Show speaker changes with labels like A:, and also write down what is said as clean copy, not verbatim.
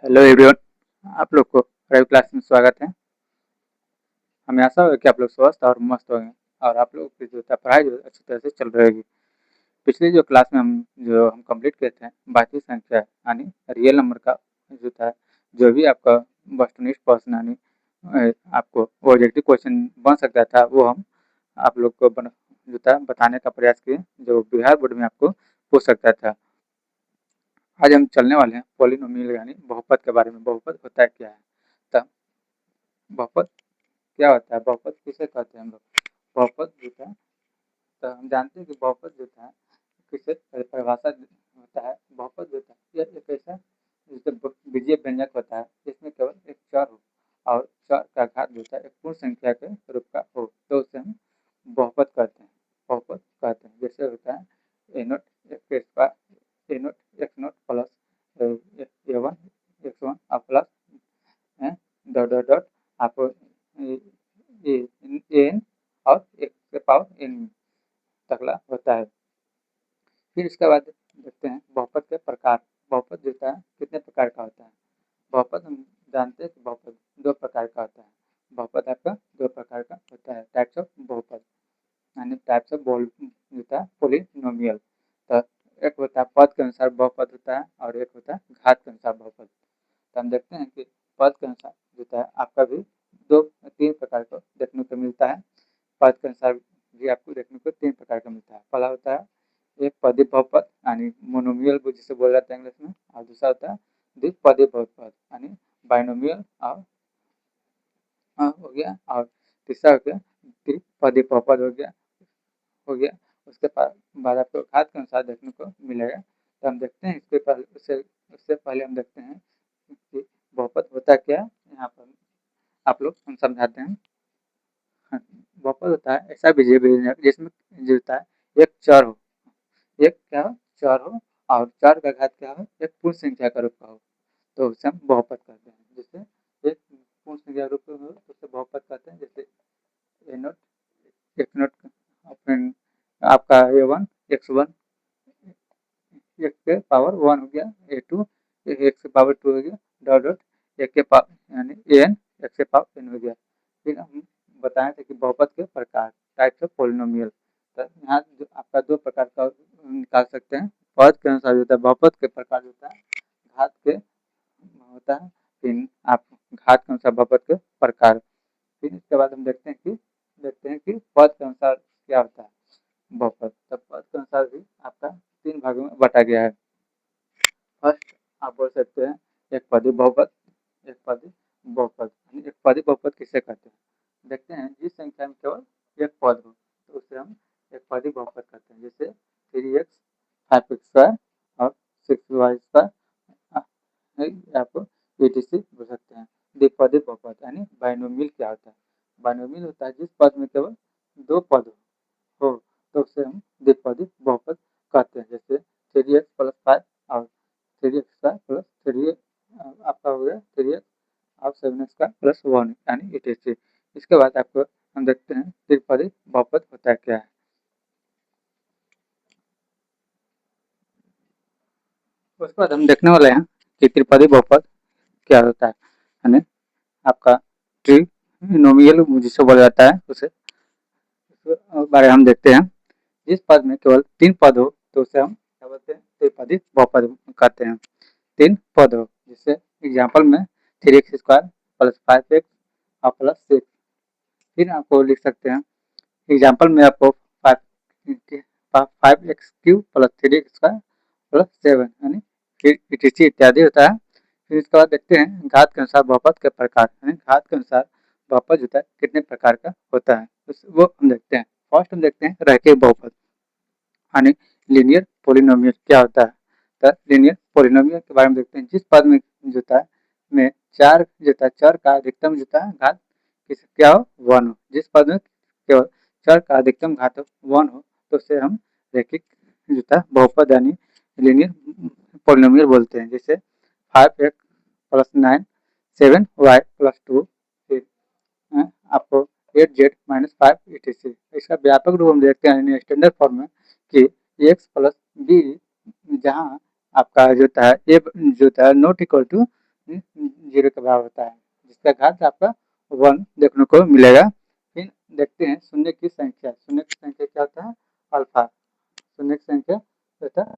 A: Hello everyone, आप लोग को प्राइवेट क्लास में स्वागत है। हमें आशा है कि आप लोग स्वस्थ और मस्त होंगे और आप लोग की जो पढ़ाई जो अच्छी तरह से चल रहेगी। पिछली जो क्लास में हम कंप्लीट किए थे बाकी संख्या यानी रियल नंबर का जो था, जो भी आपका वस्तुनिष्ठ प्रश्न यानी आपको ऑब्जेक्टिव क्वेश्चन बन सकता था, वो हम आप लोग को जो था बताने का प्रयास किए, जो बिहार बोर्ड में आपको पूछ सकता था। आज हम चलने वाले हैं पॉलिनोमियल यानी बहुपद के बारे में। बहुपद होता है क्या है, तो बहुपद क्या होता है, बहुपद किसे कहते हैं हम लोग। बहुपद जो है, तो हम जानते हैं कि बहुपद जो है किसे परिभाषा होता है। बहुपद जो है यह एक ऐसा जैसे बीजीय व्यंजक होता है जिसमें केवल एक चर हो और चर का घात जो है एक पूर्ण संख्या के रूप का हो, तो उसे हम बहुपद कहते हैं। बहुपद कहते हैं जैसे होता है ए नोट एक्स स्क्वायर, ए नोट एक्स नोट प्लस ए वन एक्स वन और प्लस डॉट डॉट डॉट आपको एन और एक के पावर एन तकला होता है। फिर इसके बाद देखते हैं बहुपद के प्रकार। बहुपद जो है कितने प्रकार का होता है। बहुपद हम जानते हैं कि बहुपद दो प्रकार का होता है। बहुपद आपका दो प्रकार का होता है, टाइप्स ऑफ बहुपद यानी टाइप्स ऑफ जो है पोलिनोमियल। तो एक होता है पद के अनुसार बहुपद होता है और एक होता है घात के अनुसार बहुपद। तो हम देखते हैं कि पद के अनुसार जो है आपका भी दो तीन प्रकार का देखने को मिलता है। पद के अनुसार भी आपको देखने को तीन प्रकार का मिलता है। पहला होता है एक पदी बहुपद यानी मोनोमियल जिसे बोला जाता है इंग्लिश में, और दूसरा होता है द्विपदी बहुपद यानी बाइनोमियल और हो गया, और तीसरा हो गया त्रिपदी बहुपद हो गया। उसके बाद आपको घात के अनुसार देखने को मिलेगा। तो हम देखते हैं इसके पहले उससे पहले हम देखते हैं कि बहुपद होता क्या है। यहाँ पर आप लोग हम समझाते हैं। हाँ, बहुपद होता है ऐसा बीजीय व्यंजक जिसमें जो होता है एक चर हो, एक क्या हो चर हो, और चर का घात क्या हो एक पूर्ण संख्या का रूप का हो, तो उसे हम बहुपद कहते हैं। जैसे एक पूर्ण संख्या रूप में हो तो उसे बहुपद कहते हैं। जैसे ए नोट एक्स नोट अपने आपका ए वन एक्स वन एक के पावर वन हो गया, ए टू एक से पावर टू हो गया, डॉट डॉट एक के पावर यानी एन एक से पावर एन हो गया। फिर हम बताए थे कि बहुपद के प्रकार टाइप्स ऑफ पोलिनोमियल। तो यहाँ जो आपका दो प्रकार का निकाल सकते हैं। पद के अनुसार होता है बहुपद के प्रकार होता है, घात के होता है। फिर आप घात के अनुसार बहुपद के प्रकार। फिर इसके बाद हम देखते हैं कि पद के अनुसार क्या होता है बहुपद। तो पद के अनुसार भी आपका तीन भागों में बांटा गया है। फर्स्ट आप बोल सकते हैं एक पदी बहुपद। एक पदी बहुपद यानी एक पदी बहुपद किसे कहते हैं, देखते हैं। जिस संख्या में केवल एक पद हो तो उसे हम एक पदी बहुपद कहते हैं। जैसे 3x 5x स्क्वायर और 6y स्क्वायर, आपको etc बोल सकते हैं। द्विपदी बहुपद यानी बाइनोमियल क्या होता है। बाइनोमियल होता है जिस पद में केवल दो पद हो तो उसे हम द्विपदी बहुपद कहते हैं। जैसे 3x प्लस 5 और 3x स्क्वायर प्लस 3 आपका हो गया 3x और 7x स्क्वायर प्लस 1 यानी etc। इसके बाद आपको हम देखते हैं त्रिपदी बहुपद होता है क्या है। उसके बाद हम देखने वाले हैं कि त्रिपदी बहुपद क्या होता है, यानी आपका ट्रिनोमियल जिसे बोला जाता है उसे बारे में हम देखते हैं। जिस पद में केवल तीन पद हो तो उसे हम क्या बोलते हैं, त्रिपदी बहुपद कहते हैं। तीन पद हो, जैसे एग्जाम्पल में 3x स्क्वायर प्लस 5x और प्लस 6। फिर आपको लिख सकते हैं एग्जाम्पल में आपको 5x³ plus 3x square plus 7 यानी फिर etc इत्यादि होता है। फिर इसके बाद देखते हैं घात के अनुसार बहुपद के प्रकार, यानी घात के अनुसार बहुपद होता है कितने प्रकार का होता है वो हम देखते हैं। फर्स्ट हम देखते हैं रैखिक बहुपद यानी लीनियर पोलिनोमियल क्या होता है। तो लीनियर पोलिनोमियल के बारे में देखते हैं। जिस पद में जो है में चार जो है चर का अधिकतम जो है घात क्या हो वन हो। जिस पद में केवल चर का अधिकतम घात वन हो तो उसे हम रैखिक जो है बहुपद यानी लीनियर पोलिनोमियल बोलते हैं। जैसे 5x प्लस 9 7y प्लस 2 आपको 8z माइनस 5 etc। इसका व्यापक रूप हम देखते हैं स्टैंडर्ड फॉर्म में कि एक्स प्लस बी, जहाँ आपका जो है ए जो है नॉट इक्वल टू 0 के बराबर होता है, जिसका घात आपका 1 देखने को मिलेगा। फिर देखते हैं शून्य की संख्या क्या होता है? अल्फा। शून्य की संख्या होता है